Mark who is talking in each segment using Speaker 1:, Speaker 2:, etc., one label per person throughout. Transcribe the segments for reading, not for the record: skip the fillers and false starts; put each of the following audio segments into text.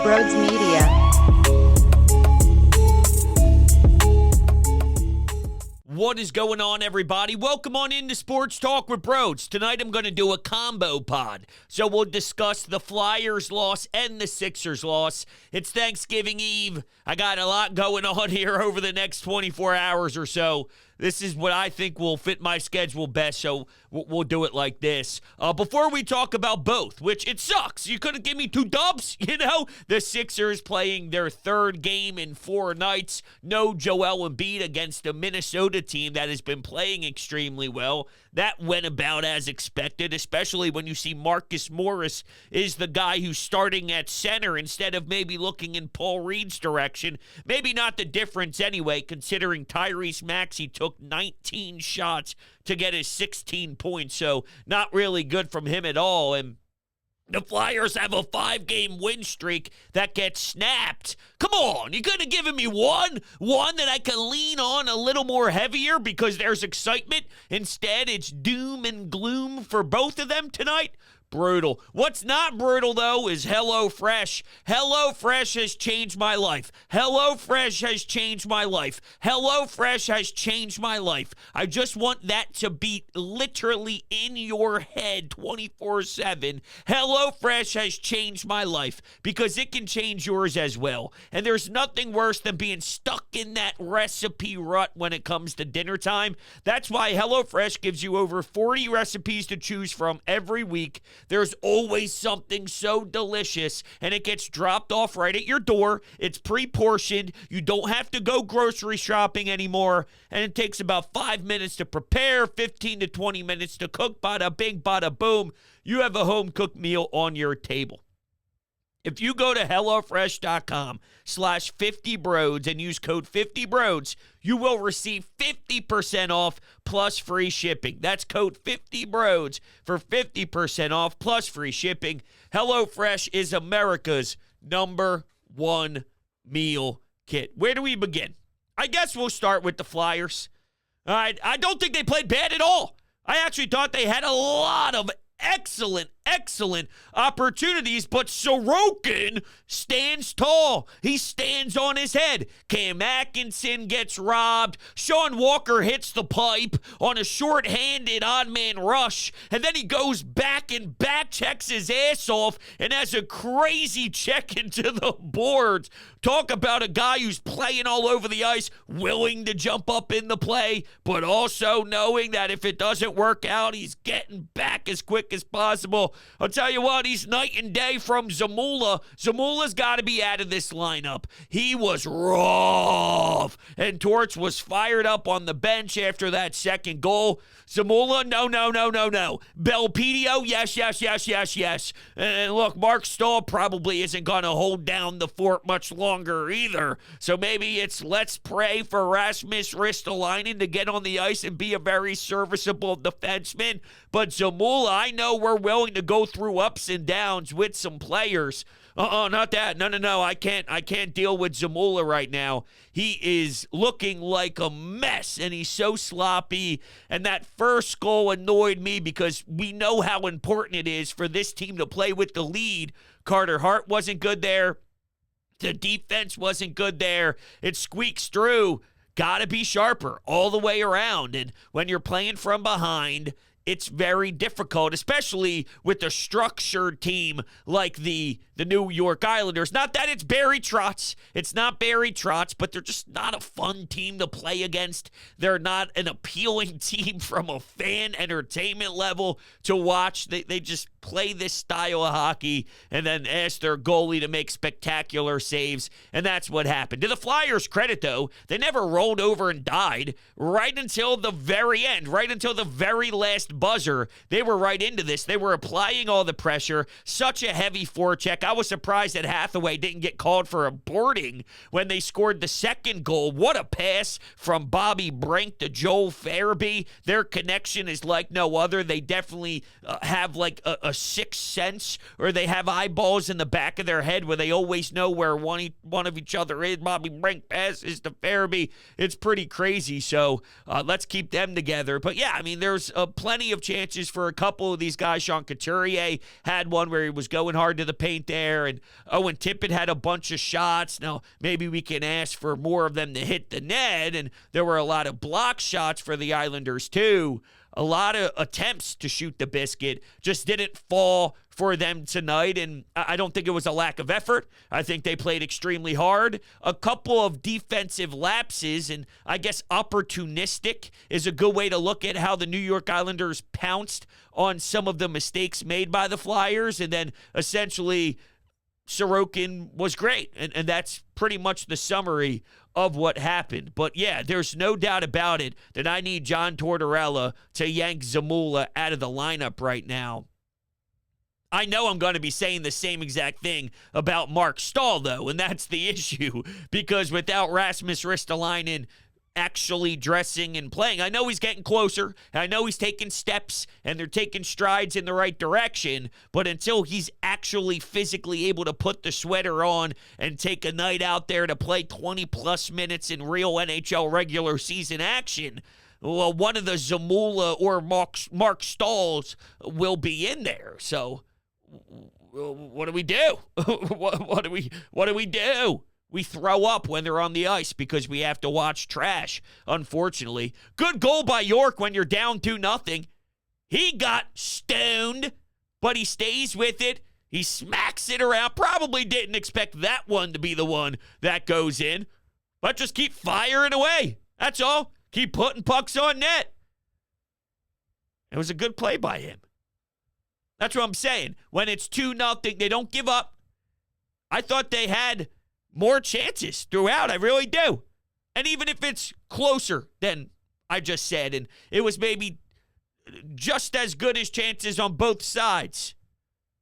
Speaker 1: Broads Media.
Speaker 2: What is going on, everybody? Welcome on into Sports Talk with Broads. Tonight I'm going to do a combo pod. So we'll discuss the Flyers loss and the Sixers loss. It's Thanksgiving Eve. I got a lot going on here over the next 24 hours or so. This is what I think will fit my schedule best, so we'll do it like this. Before we talk about both, which it sucks. You couldn't give me two dubs, you know? The Sixers playing their third game in 4 nights. No Joel Embiid against a Minnesota team that has been playing extremely well. That went about as expected, especially when you see Marcus Morris is the guy who's starting at center instead of maybe looking in Paul Reed's direction. Maybe not the difference anyway, considering Tyrese Maxey took 19 shots to get his 16 points, so not really good from him at all. And the Flyers have a 5-game win streak that gets snapped. Come on, you could have given me one that I can lean on a little more heavier because there's excitement. Instead, it's doom and gloom for both of them tonight. Brutal. What's not brutal, though, is HelloFresh. HelloFresh has changed my life. HelloFresh has changed my life. HelloFresh has changed my life. I just want that to be literally in your head 24/7. HelloFresh has changed my life because it can change yours as well. And there's nothing worse than being stuck in that recipe rut when it comes to dinner time. That's why HelloFresh gives you over 40 recipes to choose from every week. There's always something so delicious, and it gets dropped off right at your door. It's pre-portioned. You don't have to go grocery shopping anymore, and it takes about 5 minutes to prepare, 15 to 20 minutes to cook. Bada bing, bada boom. You have a home-cooked meal on your table. If you go to HelloFresh.com/50Broads and use code 50Broads, you will receive 50% off plus free shipping. That's code 50Broads for 50% off plus free shipping. HelloFresh is America's #1 meal kit. Where do we begin? I guess we'll start with the Flyers. All right, I don't think they played bad at all. I actually thought they had a lot of excellent opportunities, but Sorokin stands tall. He stands on his head. Cam Atkinson gets robbed. Sean Walker hits the pipe on a short-handed odd-man rush, and then he goes back and back-checks his ass off and has a crazy check into the boards. Talk about a guy who's playing all over the ice, willing to jump up in the play, but also knowing that if it doesn't work out, he's getting back as quick as possible. I'll tell you what, he's night and day from Zamula. Zamula's got to be out of this lineup. He was rough, and Torch was fired up on the bench after that second goal. Zamula, no. Belpedio, yes. And look, Mark Stahl probably isn't going to hold down the fort much longer either. So maybe it's let's pray for Rasmus Ristolainen to get on the ice and be a very serviceable defenseman. But Zamula, I know we're willing to go through ups and downs with some players. Not that. No. I can't deal with Zamula right now. He is looking like a mess, and he's so sloppy. And that first goal annoyed me because we know how important it is for this team to play with the lead. Carter Hart wasn't good there. The defense wasn't good there. It squeaks through. Got to be sharper all the way around. And when you're playing from behind, it's very difficult, especially with a structured team like the New York Islanders. Not that it's Barry Trotz. It's not Barry Trotz, but they're just not a fun team to play against. They're not an appealing team from a fan entertainment level to watch. They just play this style of hockey and then ask their goalie to make spectacular saves, and that's what happened. To the Flyers' credit, though, they never rolled over and died right until the very end, right until the very last buzzer. They were right into this. They were applying all the pressure. Such a heavy forecheck. I was surprised that Hathaway didn't get called for a boarding when they scored the second goal. What a pass from Bobby Brink to Joel Farabee. Their connection is like no other. They definitely have like a sixth sense, or they have eyeballs in the back of their head where they always know where one of each other is. Bobby Brink passes to Farabee. It's pretty crazy. So let's keep them together. But yeah, I mean, there's plenty of chances for a couple of these guys. Sean Couturier had one where he was going hard to the paint there. And Owen Tippett had a bunch of shots. Now, maybe we can ask for more of them to hit the net. And there were a lot of block shots for the Islanders, too. A lot of attempts to shoot the biscuit just didn't fall for them tonight, and I don't think it was a lack of effort. I think they played extremely hard. A couple of defensive lapses, and I guess opportunistic is a good way to look at how the New York Islanders pounced on some of the mistakes made by the Flyers, and then essentially Sorokin was great, and that's pretty much the summary of what happened. But yeah, there's no doubt about it that I need John Tortorella to yank Zamula out of the lineup right now. I know I'm going to be saying the same exact thing about Mark Stahl, though, and that's the issue, because without Rasmus Ristolainen actually dressing and playing, I know he's getting closer, I know he's taking steps, and they're taking strides in the right direction, but until he's actually physically able to put the sweater on and take a night out there to play 20-plus minutes in real NHL regular season action, well, one of the Zamula or Mark Stahls will be in there. So what do we do? What do we do? We throw up when they're on the ice because we have to watch trash, unfortunately. Good goal by York when you're down 2-0. He got stoned, but he stays with it. He smacks it around. Probably didn't expect that one to be the one that goes in. But just keep firing away. That's all. Keep putting pucks on net. It was a good play by him. That's what I'm saying. When it's 2-0, they don't give up. I thought they had more chances throughout. I really do. And even if it's closer than I just said, and it was maybe just as good as chances on both sides,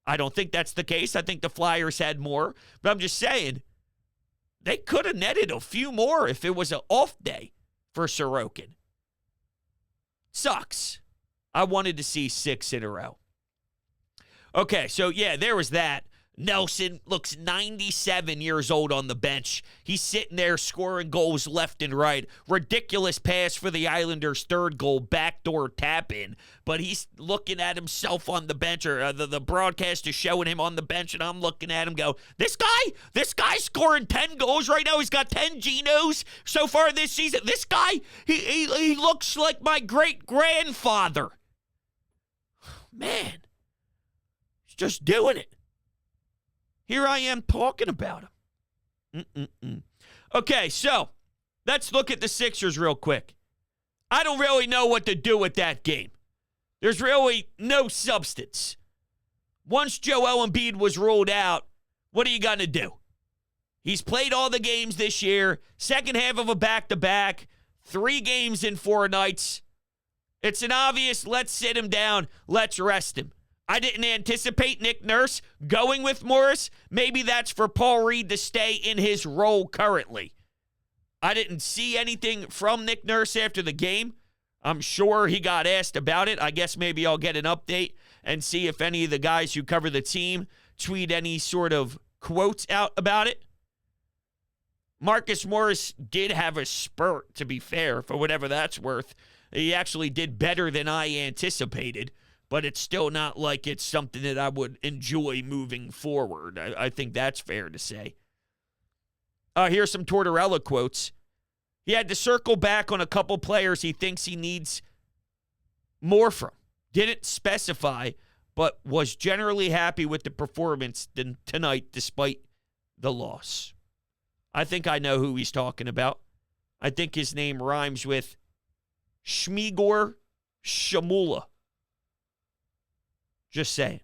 Speaker 2: I don't think that's the case. I think the Flyers had more. But I'm just saying, they could have netted a few more if it was an off day for Sorokin. Sucks. I wanted to see 6 in a row. Okay, so yeah, there was that. Nelson looks 97 years old on the bench. He's sitting there scoring goals left and right. Ridiculous pass for the Islanders' third goal, backdoor tap-in. But he's looking at himself on the bench, or the broadcast is showing him on the bench, and I'm looking at him go, this guy's scoring 10 goals right now. He's got 10 Genos so far this season. This guy, he looks like my great-grandfather. Man, he's just doing it. Here I am talking about him. Okay, so let's look at the Sixers real quick. I don't really know what to do with that game. There's really no substance. Once Joel Embiid was ruled out, what are you going to do? He's played all the games this year, second half of a back-to-back, 3 games in 4 nights. It's an obvious, let's sit him down, let's rest him. I didn't anticipate Nick Nurse going with Morris. Maybe that's for Paul Reed to stay in his role currently. I didn't see anything from Nick Nurse after the game. I'm sure he got asked about it. I guess maybe I'll get an update and see if any of the guys who cover the team tweet any sort of quotes out about it. Marcus Morris did have a spurt, to be fair, for whatever that's worth. He actually did better than I anticipated. But it's still not like it's something that I would enjoy moving forward. I think that's fair to say. Here's some Tortorella quotes. He had to circle back on a couple players he thinks he needs more from. Didn't specify, but was generally happy with the performance tonight despite the loss. I think I know who he's talking about. I think his name rhymes with Shmigor Shamula. Just saying.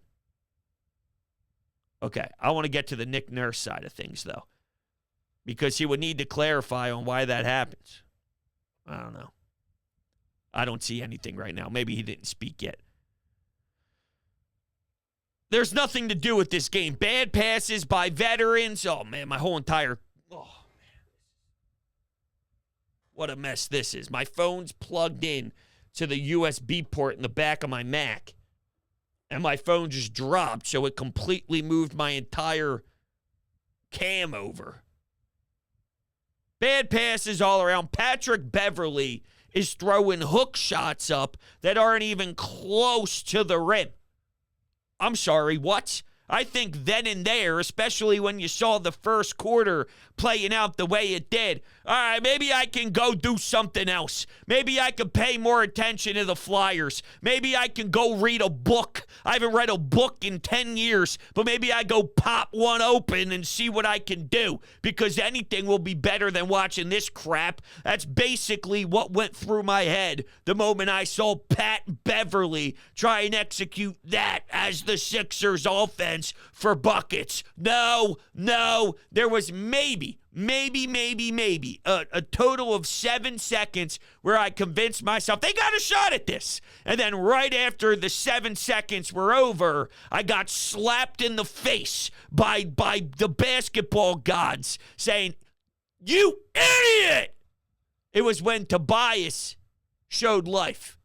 Speaker 2: Okay, I want to get to the Nick Nurse side of things, though, because he would need to clarify on why that happens. I don't know. I don't see anything right now. Maybe he didn't speak yet. There's nothing to do with this game. Bad passes by veterans. Oh, man, my whole entire... Oh, man. What a mess this is. My phone's plugged in to the USB port in the back of my Mac. And my phone just dropped, so it completely moved my entire cam over. Bad passes all around. Patrick Beverley is throwing hook shots up that aren't even close to the rim. I'm sorry, what? I think then and there, especially when you saw the first quarter playing out the way it did, all right, maybe I can go do something else. Maybe I can pay more attention to the Flyers. Maybe I can go read a book. I haven't read a book in 10 years, but maybe I go pop one open and see what I can do, because anything will be better than watching this crap. That's basically what went through my head the moment I saw Pat Beverly try and execute that as the Sixers offense for buckets. No, there was maybe a total of 7 seconds where I convinced myself they got a shot at this. And then right after the 7 seconds were over, I got slapped in the face by the basketball gods saying, "You idiot!" It was when Tobias showed life.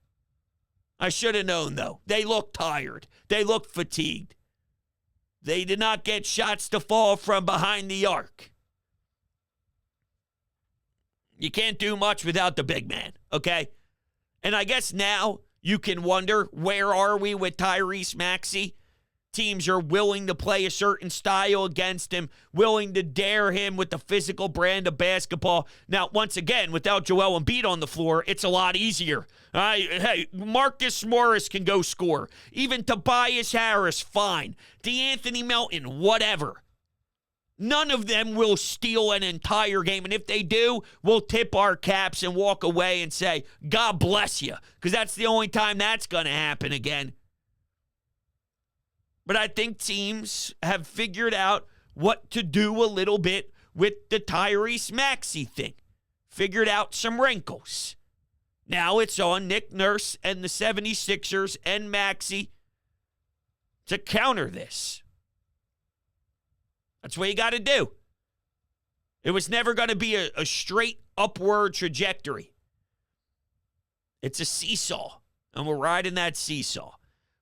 Speaker 2: I should have known, though. They looked tired. They looked fatigued. They did not get shots to fall from behind the arc. You can't do much without the big man, okay? And I guess now you can wonder, where are we with Tyrese Maxey? Teams are willing to play a certain style against him, willing to dare him with the physical brand of basketball. Now, once again, without Joel Embiid on the floor, it's a lot easier. Hey, Marcus Morris can go score. Even Tobias Harris, fine. DeAnthony Melton, whatever. None of them will steal an entire game. And if they do, we'll tip our caps and walk away and say, God bless you, because that's the only time that's going to happen again. But I think teams have figured out what to do a little bit with the Tyrese Maxey thing. Figured out some wrinkles. Now it's on Nick Nurse and the 76ers and Maxey to counter this. That's what you got to do. It was never going to be a straight upward trajectory. It's a seesaw, and we're riding that seesaw.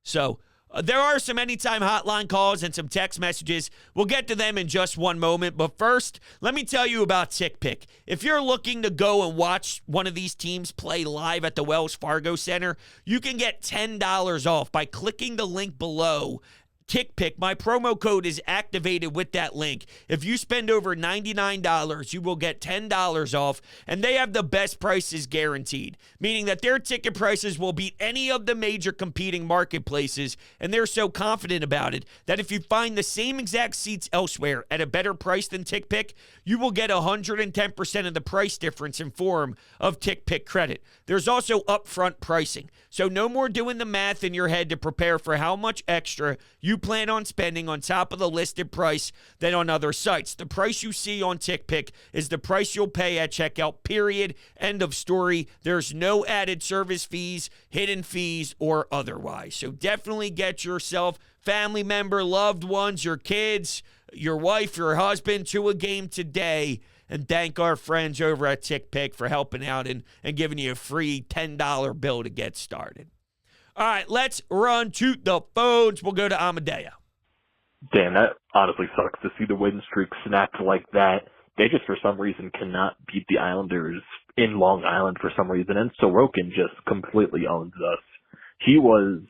Speaker 2: So there are some anytime hotline calls and some text messages. We'll get to them in just one moment. But first, let me tell you about TickPick. If you're looking to go and watch one of these teams play live at the Wells Fargo Center, you can get $10 off by clicking the link below. TickPick, my promo code is activated with that link. If you spend over $99, you will get $10 off, and they have the best prices guaranteed, meaning that their ticket prices will beat any of the major competing marketplaces, and they're so confident about it that if you find the same exact seats elsewhere at a better price than TickPick, you will get 110% of the price difference in form of TickPick credit. There's also upfront pricing, so no more doing the math in your head to prepare for how much extra you plan on spending on top of the listed price than on other sites. The price you see on TickPick is the price you'll pay at checkout, period. End of story. There's no added service fees, hidden fees, or otherwise. So definitely get yourself, family member, loved ones, your kids, your wife, your husband to a game today. And thank our friends over at TickPick for helping out and giving you a free $10 bill to get started. All right, let's run to the phones. We'll go to Amadeo.
Speaker 1: Damn, that honestly sucks to see the win streak snapped like that. They just, for some reason, cannot beat the Islanders in Long Island for some reason, and Sorokin just completely owns us. He was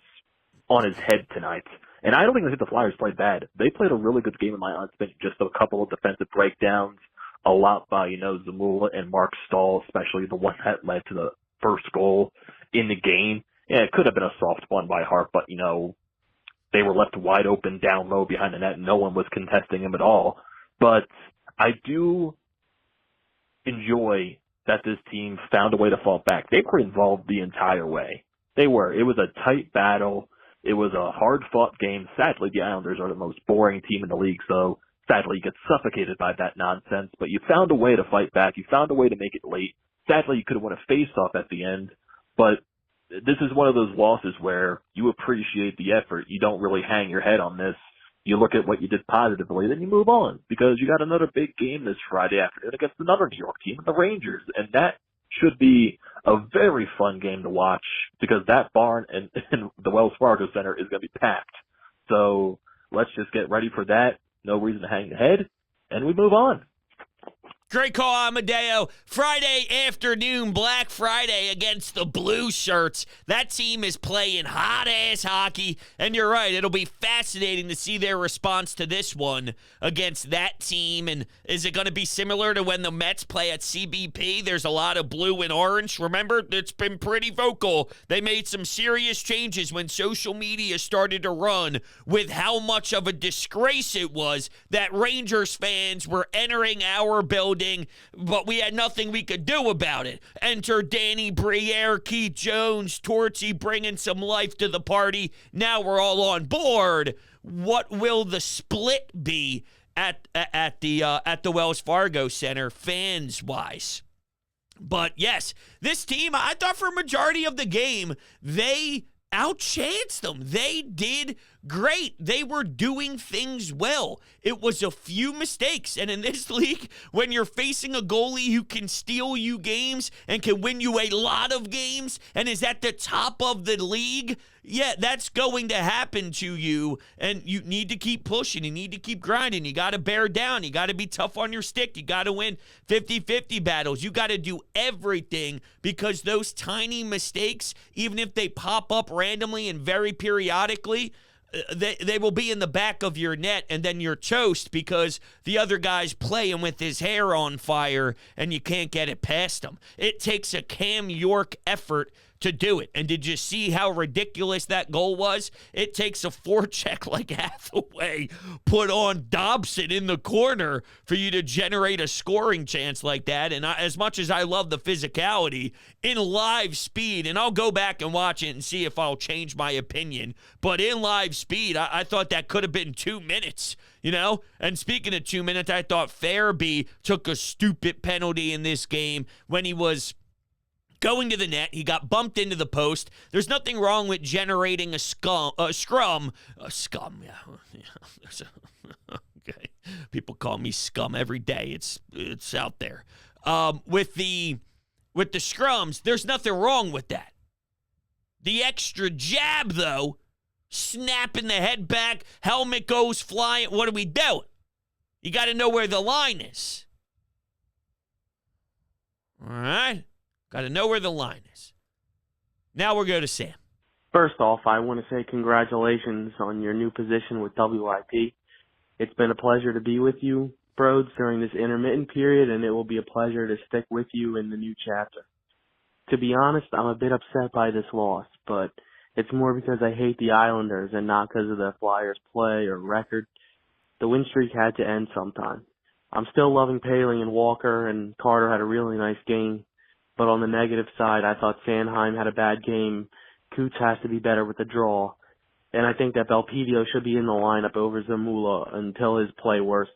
Speaker 1: on his head tonight, and I don't think the Flyers played bad. They played a really good game in my honest opinion, just a couple of defensive breakdowns, a lot by, Zamula and Mark Stahl, especially the one that led to the first goal in the game. Yeah, it could have been a soft one by Hart, but, they were left wide open down low behind the net. No one was contesting him at all. But I do enjoy that this team found a way to fall back. They were involved the entire way. They were. It was a tight battle. It was a hard-fought game. Sadly, the Islanders are the most boring team in the league, so sadly you get suffocated by that nonsense. But you found a way to fight back. You found a way to make it late. Sadly, you could have won a face-off at the end, but this is one of those losses where you appreciate the effort. You don't really hang your head on this. You look at what you did positively, then you move on because you got another big game this Friday afternoon against another New York team, the Rangers. And that should be a very fun game to watch because that barn and the Wells Fargo Center is going to be packed. So let's just get ready for that. No reason to hang your head, and we move on.
Speaker 2: Great call, Amadeo. Friday afternoon, Black Friday against the Blue Shirts. That team is playing hot-ass hockey, and you're right, it'll be fascinating to see their response to this one against that team. And is it going to be similar to when the Mets play at CBP? There's a lot of blue and orange. Remember, it's been pretty vocal. They made some serious changes when social media started to run with how much of a disgrace it was that Rangers fans were entering our building, but we had nothing we could do about it. Enter Danny Briere, Keith Jones, Torchy bringing some life to the party. Now we're all on board. What will the split be at the Wells Fargo Center, fans-wise? But yes, this team, I thought for a majority of the game, they outchanced them. They did great. They were doing things well. It was a few mistakes. And in this league, when you're facing a goalie who can steal you games and can win you a lot of games and is at the top of the league, yeah, that's going to happen to you. And you need to keep pushing. You need to keep grinding. You got to bear down. You got to be tough on your stick. You got to win 50-50 battles. You got to do everything, because those tiny mistakes, even if they pop up randomly and very periodically, they will be in the back of your net, and then you're toast because the other guy's playing with his hair on fire and you can't get it past him. It takes a Cam York effort to do it. And did you see how ridiculous that goal was? It takes a forecheck like Hathaway put on Dobson in the corner for you to generate a scoring chance like that. And as much as I love the physicality in live speed, and I'll go back and watch it and see if I'll change my opinion, but in live speed, I thought that could have been 2 minutes. You know? And speaking of 2 minutes, I thought Farabee took a stupid penalty in this game when he was going to the net. He got bumped into the post. There's nothing wrong with generating a scrum. Okay. People call me scum every day. It's out there. With the scrums, there's nothing wrong with that. The extra jab, though, snapping the head back, helmet goes flying. What are we doing? You got to know where the line is. All right? Got to know where the line is. Now we'll go to Sam.
Speaker 3: First off, I want to say congratulations on your new position with WIP. It's been a pleasure to be with you, Broads, during this intermittent period, and it will be a pleasure to stick with you in the new chapter. To be honest, I'm a bit upset by this loss, but it's more because I hate the Islanders and not because of the Flyers' play or record. The win streak had to end sometime. I'm still loving Paling and Walker, and Carter had a really nice game. But on the negative side, I thought Sanheim had a bad game. Coots has to be better with the draw. And I think that Belpedio should be in the lineup over Zamula until his play worsens.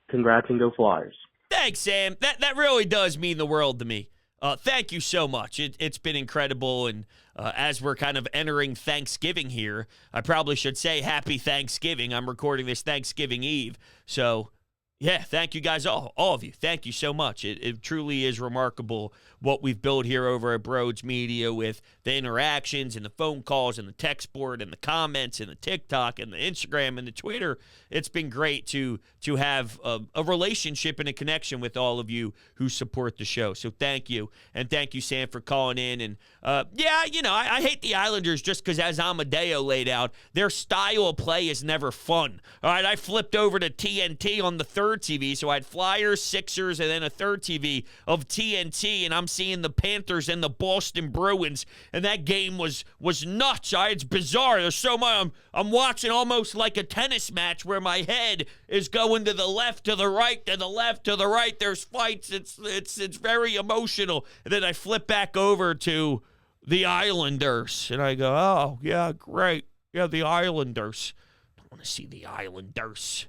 Speaker 3: Congrats and go Flyers.
Speaker 2: Thanks, Sam. That really does mean the world to me. Thank you so much. It's been incredible. And as we're kind of entering Thanksgiving here, I probably should say Happy Thanksgiving. I'm recording this Thanksgiving Eve. So, yeah, thank you guys, all of you. Thank you so much. It truly is remarkable what we've built here over at Broads Media with the interactions and the phone calls and the text board and the comments and the TikTok and the Instagram and the Twitter. It's been great to have a relationship and a connection with all of you who support the show. So thank you. And thank you, Sam, for calling in. And, I hate the Islanders just because, as Amadeo laid out, their style of play is never fun. All right, I flipped over to TNT on the third TV, so I had Flyers, Sixers, and then a third TV of TNT, and I'm seeing the Panthers and the Boston Bruins, and that game was nuts. It's bizarre. There's so much. I'm watching almost like a tennis match where my head is going to the left, to the right, to the left, to the right. There's fights. It's very emotional. And then I flip back over to the Islanders, and I go, oh, yeah, great. Yeah, the Islanders. I want to see the Islanders.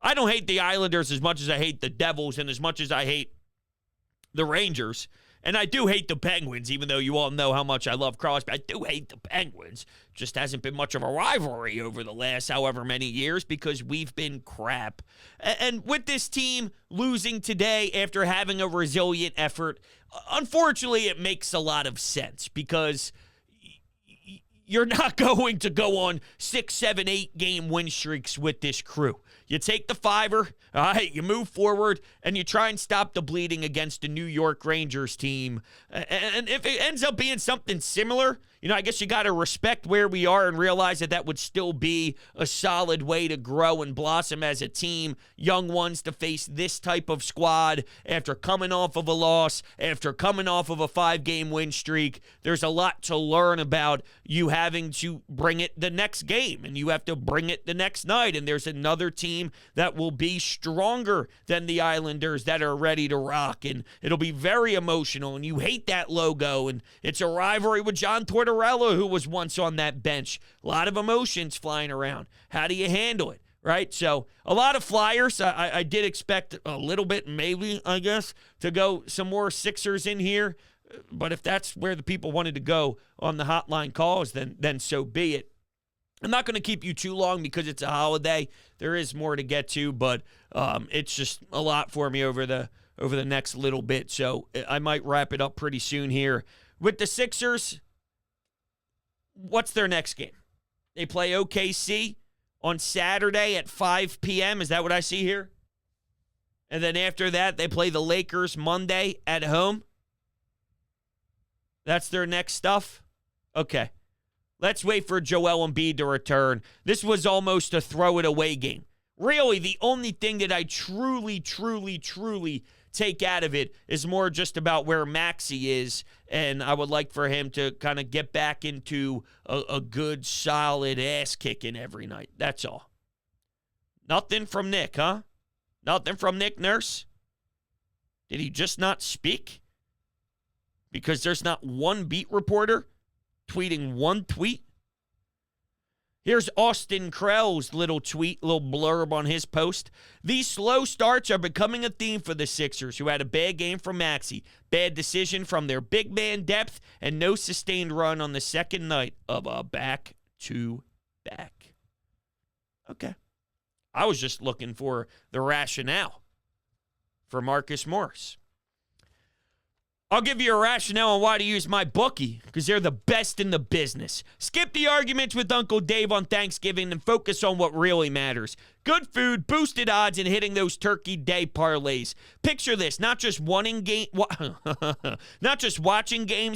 Speaker 2: I don't hate the Islanders as much as I hate the Devils and as much as I hate the Rangers. And I do hate the Penguins, even though you all know how much I love Crosby. I do hate the Penguins. Just hasn't been much of a rivalry over the last however many years because we've been crap. And with this team losing today after having a resilient effort, unfortunately, it makes a lot of sense because you're not going to go on 6, 7, 8 game win streaks with this crew. You take the fiver, all right, you move forward, and you try and stop the bleeding against the New York Rangers team. And if it ends up being something similar, I guess you got to respect where we are and realize that would still be a solid way to grow and blossom as a team. Young ones to face this type of squad after coming off of a loss, after coming off of a 5-game win streak. There's a lot to learn about you having to bring it the next game, and you have to bring it the next night. And there's another team that will be stronger than the Islanders that are ready to rock, and it'll be very emotional. And you hate that logo, and it's a rivalry with John Tortorella, who was once on that bench. A lot of emotions flying around. How do you handle it, right? So a lot of Flyers. I did expect a little bit, maybe, I guess, to go some more Sixers in here. But if that's where the people wanted to go on the hotline calls, then so be it. I'm not going to keep you too long because it's a holiday. There is more to get to, but it's just a lot for me over the next little bit. So I might wrap it up pretty soon here. With the Sixers, what's their next game? They play OKC on Saturday at 5 p.m. Is that what I see here? And then after that, they play the Lakers Monday at home. That's their next stuff? Okay. Let's wait for Joel Embiid to return. This was almost a throw-it-away game. Really, the only thing that I truly take out of it is more just about where Maxey is, and I would like for him to kind of get back into a good, solid ass-kicking every night. That's all. Nothing from Nick, huh? Nothing from Nick Nurse? Did he just not speak? Because there's not one beat reporter tweeting one tweet? Here's Austin Krell's little tweet, little blurb on his post. These slow starts are becoming a theme for the Sixers, who had a bad game from Maxey, bad decision from their big man depth, and no sustained run on the second night of a back-to-back. Okay. I was just looking for the rationale for Marcus Morris. I'll give you a rationale on why to use my bookie, because they're the best in the business. Skip the arguments with Uncle Dave on Thanksgiving and focus on what really matters. Good food, boosted odds, and hitting those Turkey Day parlays. Picture this, not just watching games,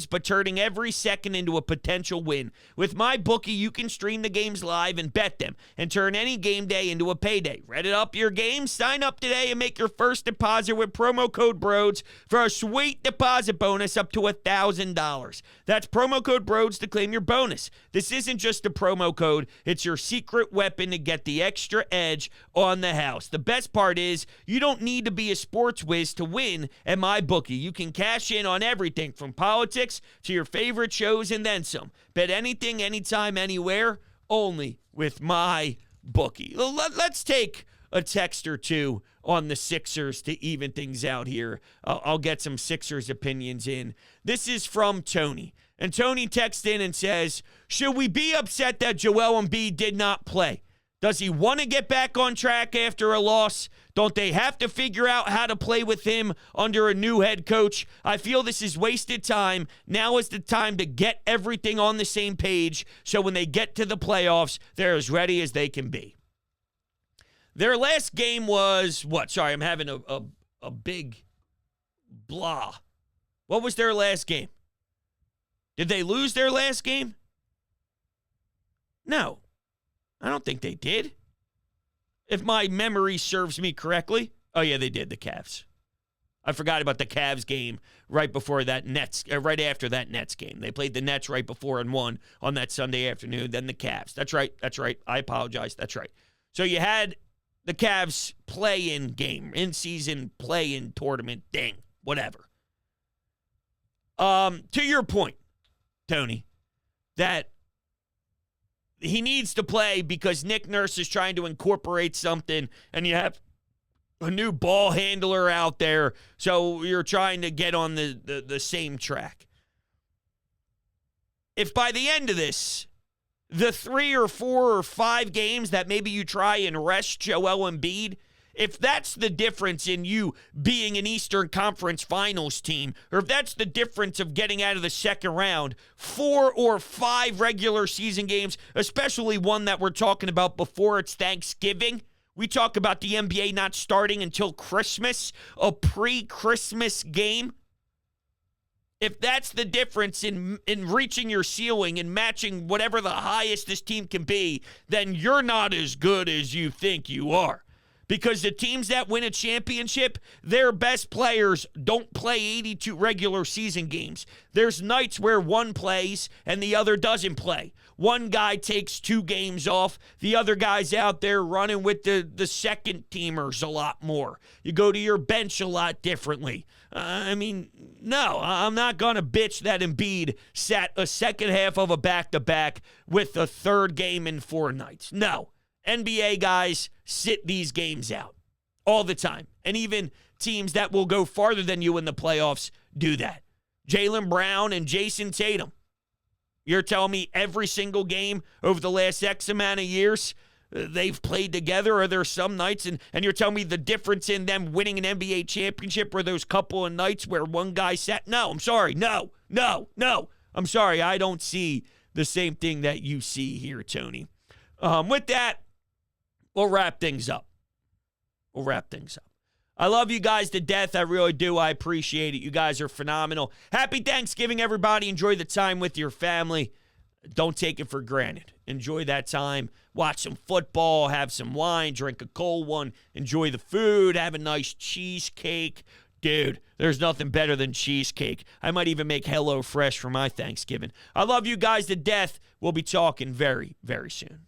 Speaker 2: but turning every second into a potential win. With my bookie, you can stream the games live and bet them, and turn any game day into a payday. Ready up your game? Sign up today and make your first deposit with promo code BROADS for a sweet deposit bonus up to $1,000. That's promo code BROADS to claim your bonus. This isn't just a promo code, it's your secret weapon to get the extra edge on the house. The best part is you don't need to be a sports whiz to win at MyBookie. You can cash in on everything from politics to your favorite shows and then some. Bet anything, anytime, anywhere, only with MyBookie. Let's take a text or two on the Sixers to even things out here. I'll get some Sixers opinions in. This is from Tony. And Tony texts in and says, should we be upset that Joel Embiid did not play? Does he want to get back on track after a loss? Don't they have to figure out how to play with him under a new head coach? I feel this is wasted time. Now is the time to get everything on the same page so when they get to the playoffs, they're as ready as they can be. Their last game was what? Sorry, I'm having a big blah. What was their last game? Did they lose their last game? No. I don't think they did. If my memory serves me correctly. Oh, yeah, they did, the Cavs. I forgot about the Cavs game right before that right after that Nets game. They played the Nets right before and won on that Sunday afternoon, then the Cavs. That's right. I apologize. That's right. So you had the Cavs play-in game, in-season play-in tournament thing, whatever. To your point, Tony, that he needs to play because Nick Nurse is trying to incorporate something, and you have a new ball handler out there, so you're trying to get on the same track. If by the end of this, the 3 or 4 or 5 games that maybe you try and rest Joel Embiid, if that's the difference in you being an Eastern Conference Finals team, or if that's the difference of getting out of the second round, 4 or 5 regular season games, especially one that we're talking about before it's Thanksgiving, We talk about the NBA not starting until Christmas, a pre-Christmas game. If that's the difference in reaching your ceiling and matching whatever the highest this team can be, then you're not as good as you think you are. Because the teams that win a championship, their best players don't play 82 regular season games. There's nights where one plays and the other doesn't play. One guy takes 2 games off. The other guy's out there running with the second teamers a lot more. You go to your bench a lot differently. No, I'm not going to bitch that Embiid sat a second half of a back-to-back with a third game in 4 nights. No. NBA guys sit these games out all the time. And even teams that will go farther than you in the playoffs do that. Jaylen Brown and Jason Tatum. You're telling me every single game over the last X amount of years they've played together, or there's some nights, and you're telling me the difference in them winning an NBA championship were those couple of nights where one guy sat? No, I'm sorry. No. I'm sorry. I don't see the same thing that you see here, Tony. With that, we'll wrap things up. I love you guys to death. I really do. I appreciate it. You guys are phenomenal. Happy Thanksgiving, everybody. Enjoy the time with your family. Don't take it for granted. Enjoy that time. Watch some football, have some wine, drink a cold one, enjoy the food, have a nice cheesecake. Dude, there's nothing better than cheesecake. I might even make HelloFresh for my Thanksgiving. I love you guys to death. We'll be talking very, very soon.